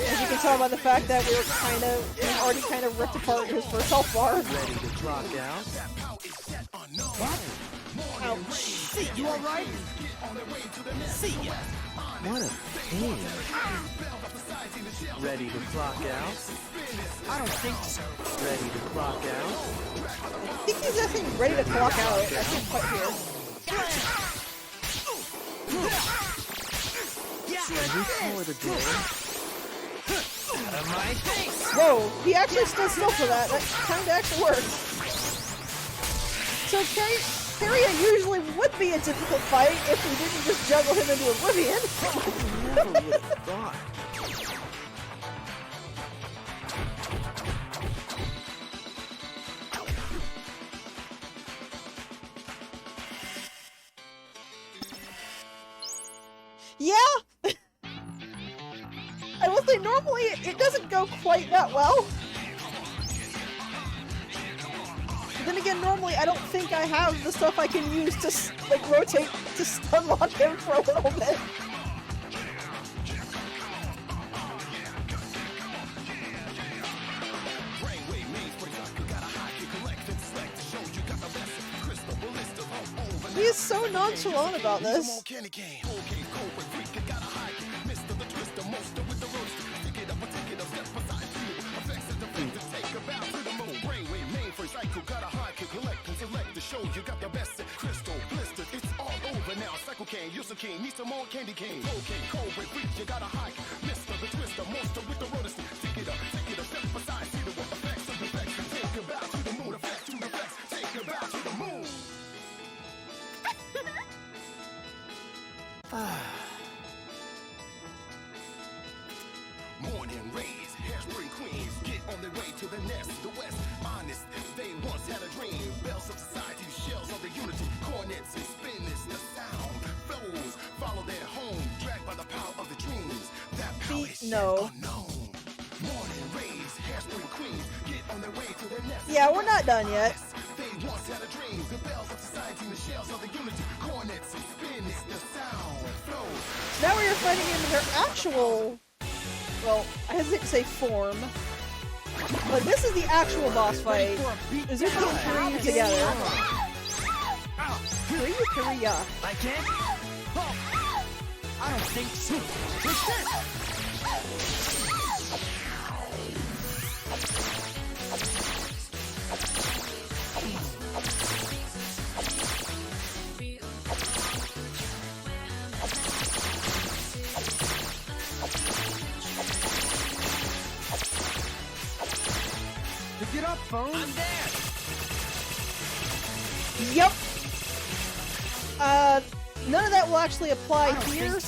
As you can tell by the fact that we already kind of ripped apart his first health bar. Ready to clock out? Ouch. You alright? See ya. What a pain. Ready to clock out? I don't think so. Ready to clock out? I think he's asking ready to clock out. I can't quite hear. Ready for the day? Out of my face! Whoa, he actually stood still for that. That kind of actually worked. So Teria usually would be a difficult fight if we didn't just juggle him into oblivion. Never would have thought. Yeah! I will say normally it doesn't go quite that well. But then again, normally I don't think I have the stuff I can use to like rotate to stun lock him for a little bit. He is so nonchalant about this. You got the best crystal blister. It's all over now. Cycle cane, use a king, need some more candy cane. Cocaine, cold with freak, you gotta hike. Mister the twister, monster with the roller stick. Take it up, step aside, see the effects of the effects. Take a bow to the moon, effect to the flex. Take a bow to the moon. Morning rays, hairspray queens, get on their way to the nest. The west, honest, they once had a dream. Bells of society, shells of the unity, cornets and spinners, the sound flows, follow their home, dragged by the power of the dreams. That power is No. unknown. Morning rays, hairspray queens, get on their way to the nest. Yeah, we're not done yet. They once had a dream. The bells of society, the shells of the unity, cornets and spinners, the sound flows. Now we are fighting him in their actual, well, I hesitate to say form, but this is the actual boss fight. Uzuki and Kiryu together. Kiryu. I can't? Oh, I don't think so. What's that? Get up, phone. I'm there. Yep. None of that will actually apply here,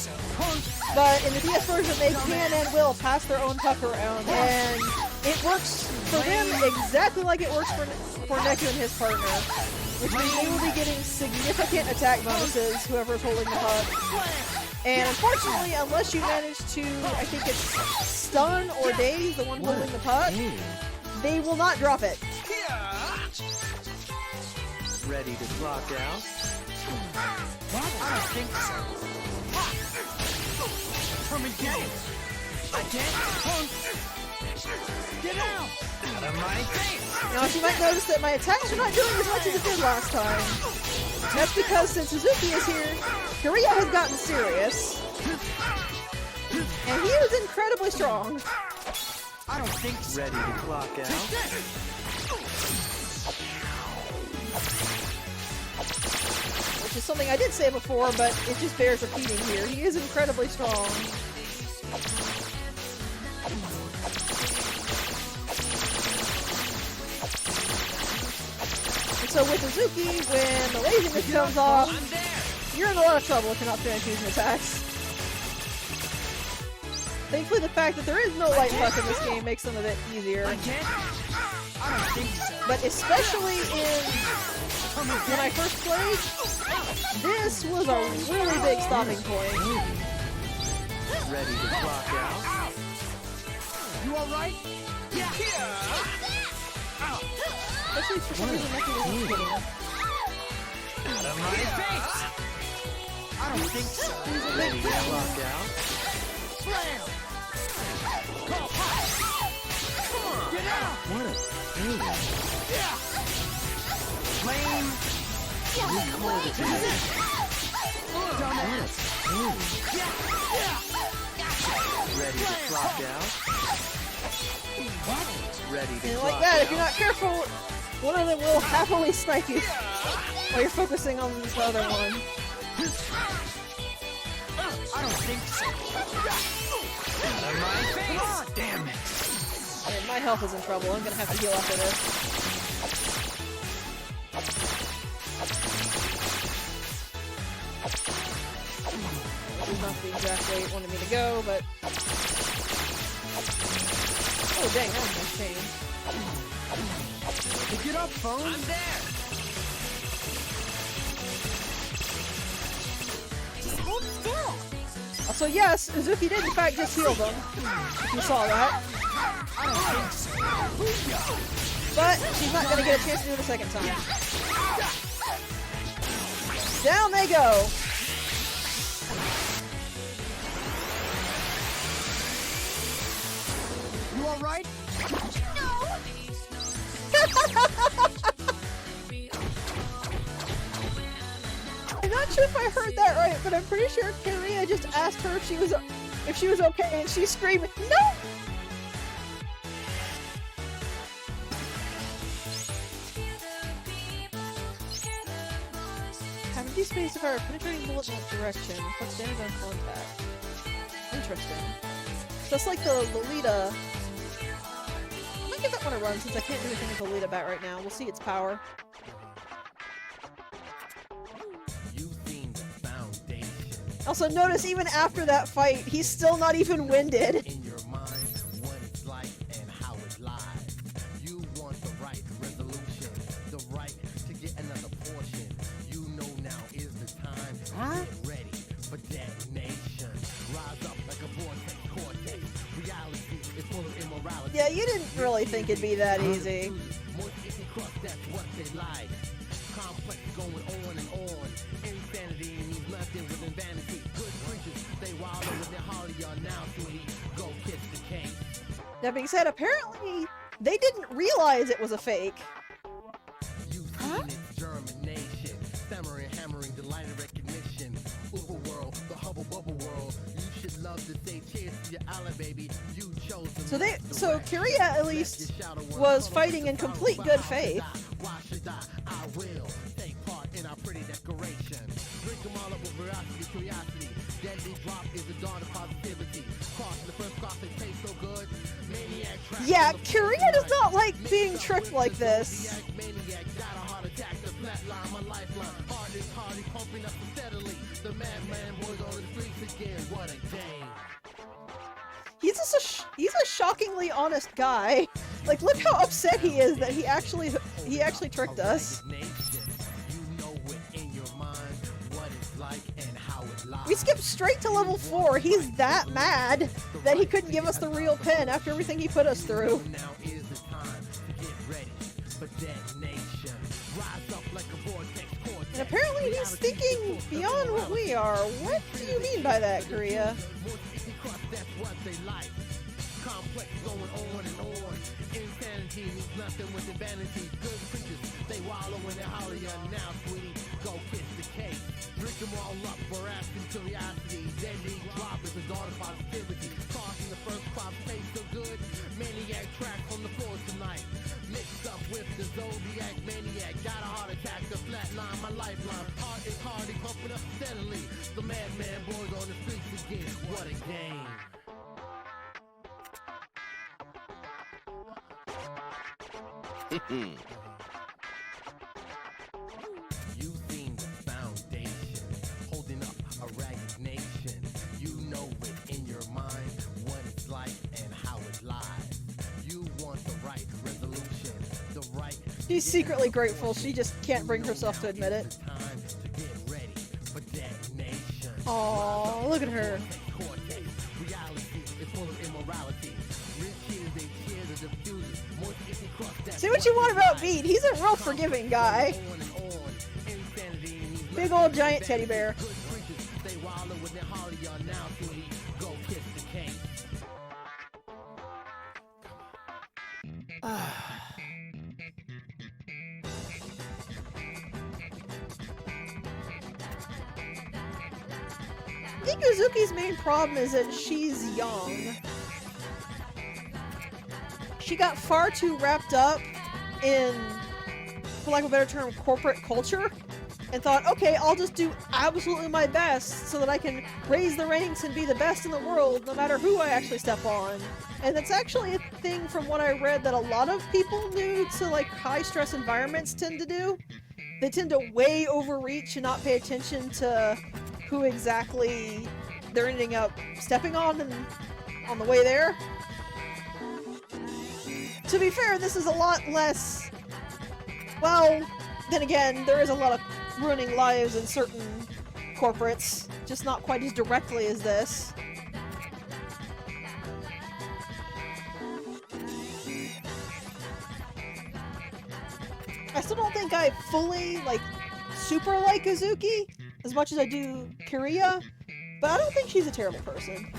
but in the DS version they can and will pass their own puck around, and it works for them exactly like it works for Neku and his partner. which means they will be getting significant attack bonuses, whoever's holding the puck. And unfortunately, unless you manage to, I think it's stun or daze the one holding the puck, they will not drop it. Ready to clock out? What? I don't think so. Come and get it. I can't. Get out! Out of my face! Now, you might notice that my attacks are not doing as much as it did last time. That's because since Suzuki is here, Korea has gotten serious. And he is incredibly strong. I don't think so. Ready to clock out? Which is something I did say before, but it just bears repeating here. He is incredibly strong. And so with Suzuki, when the laziness comes off, you're in a lot of trouble if you're not finished using attacks. Thankfully, the fact that there is no light puck in this game makes them a bit easier. But especially when I first played, this was a really big stopping point. Ready to clock out? You alright? Especially for some reason, Lucky wasn't hitting him. Out of my face! I don't think so. Ready to clock out? Slam! Call pop! Come on! Get out! What a thing! Yeah! Flame! Record it! Dumbass! Ready to clock out? What? Ready to And clock like that, out? if you're not careful, one of them will happily snipe you while you're focusing on the other one. I don't think so. Out of my face! Damn it! And my health is in trouble. I'm gonna have to heal after this. This is not the exact way it wanted me to go, but... Oh dang, that was nice change. Pick it up, phone! I'm there! Just hold still. So yes, Uzuki did in fact just heal them. If you saw that. I don't think so. But she's not gonna get a chance to do it a second time. Down they go! You alright? I'm not sure if I heard that right, but I'm pretty sure Korea just asked her if she was okay, and she screamed, "No!" Have a space of fire, penetrating bullet in that direction. What's damage on contact? Interesting. Just like the Lolita. I'm gonna give that one a run since I can't do anything with the Lolita bat right now. We'll see its power. Also, notice even after that fight, he's still not even winded. In your mind, what it's like and how it lies. You want the right resolution, the right to get another portion. You know now is the time to get ready for detonation. Rise up like a vortex cortex. Reality is full of immorality. Yeah, you didn't really think it'd be that easy. More easy crust, that's what they like. Complex going on and on. Insanity means nothing within vanity. Good creatures, they wild with their holly are now sweetie. Go kiss the king. That being said, apparently they didn't realize it was a fake. You've seen its germination. Stammering, hammering, delighted recognition. Overworld, the hubble bubble world. You should love to say cheers to your ally, baby. You chose the So Korea at least was fighting in complete good faith. Why should I will take part in our pretty decoration. Drink them all up with veracity, curiosity. Deadly drop is the dawn of positivity. Cross the first cross, they taste so good. Maniac track. Yeah, Korea does not like being tricked like this. Maniac got a heart attack, the flatline, my lifeline. Heart is hardy, pumping up steadily. The madman boys on the streets again. What a day. He's a shockingly honest guy. Like, look how upset he is that he actually tricked us. We skipped straight to level 4. He's that mad that he couldn't give us the real pin after everything he put us through. Now is the time to get ready for detonation. Rise up like a vortex cortex. And apparently he's thinking beyond what we are. What do you mean by that, Korea? Because that's what they like. Complex going on and on. Insanity means nothing with the vanity. Good creatures, they wallow in the hollow. Now, sweetie, go kiss the cake. Drink them all up for asking curiosity. Deadly drop is the daughter positivity. Tossing the first crop tastes so good. Maniac track from the floor tonight. Mixed up with the Zodiac maniac. Got a heart attack, the flatline, my lifeline. Heart is hardy, pumping up steadily. The madman boys on the streets again. What a game. You seen the foundation, holding up a ragged nation. You know it in your mind, what it's like and how it lies. You want the right resolution, the right. She's secretly grateful. She just can't bring herself to admit it. Time to get ready for detonation. Aww, look at her. Cortex, reality is full of immorality. Rich kids, they cheer the diffusers. More sticky cross that. Say what you want about Beat. He's a real forgiving guy. Big old giant teddy bear. Good creatures, they wallow with their holly on now, sweetie. Go kiss the king. I think Uzuki's main problem is that she's young. She got far too wrapped up in, for lack of a better term, corporate culture, and thought, okay, I'll just do absolutely my best so that I can raise the ranks and be the best in the world no matter who I actually step on. And that's actually a thing from what I read that a lot of people new to like high stress environments tend to do. They tend to way overreach and not pay attention to who exactly they're ending up stepping on and on the way there. To be fair, this is a lot less, well, then again, there is a lot of ruining lives in certain corporates, just not quite as directly as this. I still don't think I fully, super like Uzuki as much as I do Kiria, but I don't think she's a terrible person.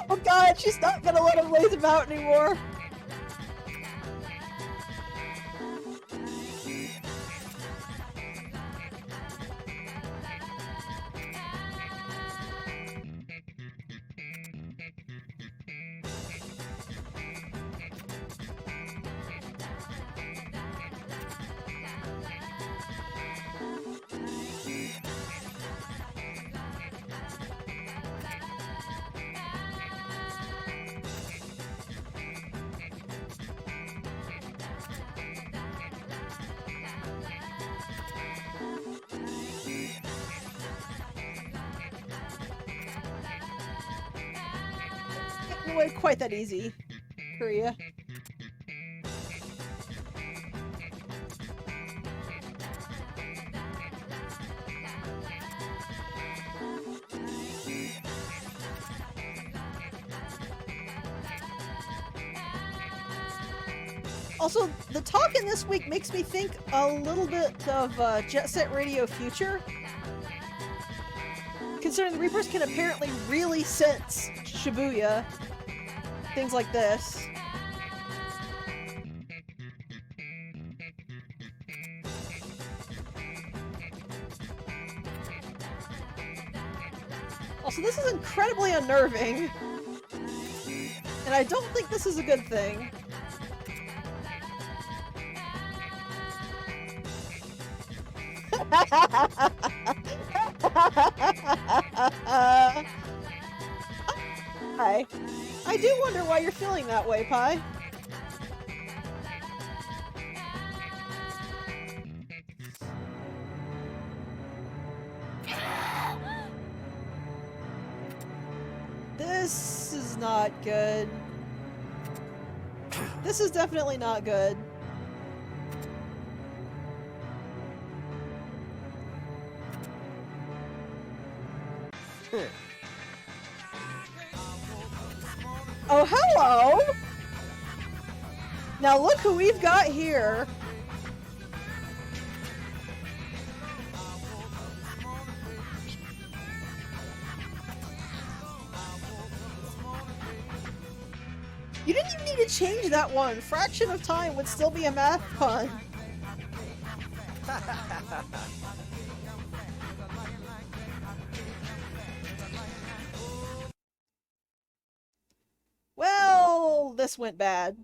Oh god, she's not gonna let him laze about anymore. It wasn't quite that easy, Korea. Also, the talking this week makes me think a little bit of Jet Set Radio Future. Considering the Reapers can apparently really sense Shibuya. Things like this. Also, this is incredibly unnerving. And I don't think this is a good thing. Hi. I do wonder why you're feeling that way, Pi. This is not good. This is definitely not good. Oh, hello! Now look who we've got here. You didn't even need to change that one. Fraction of time would still be a math pun. Well, this went bad.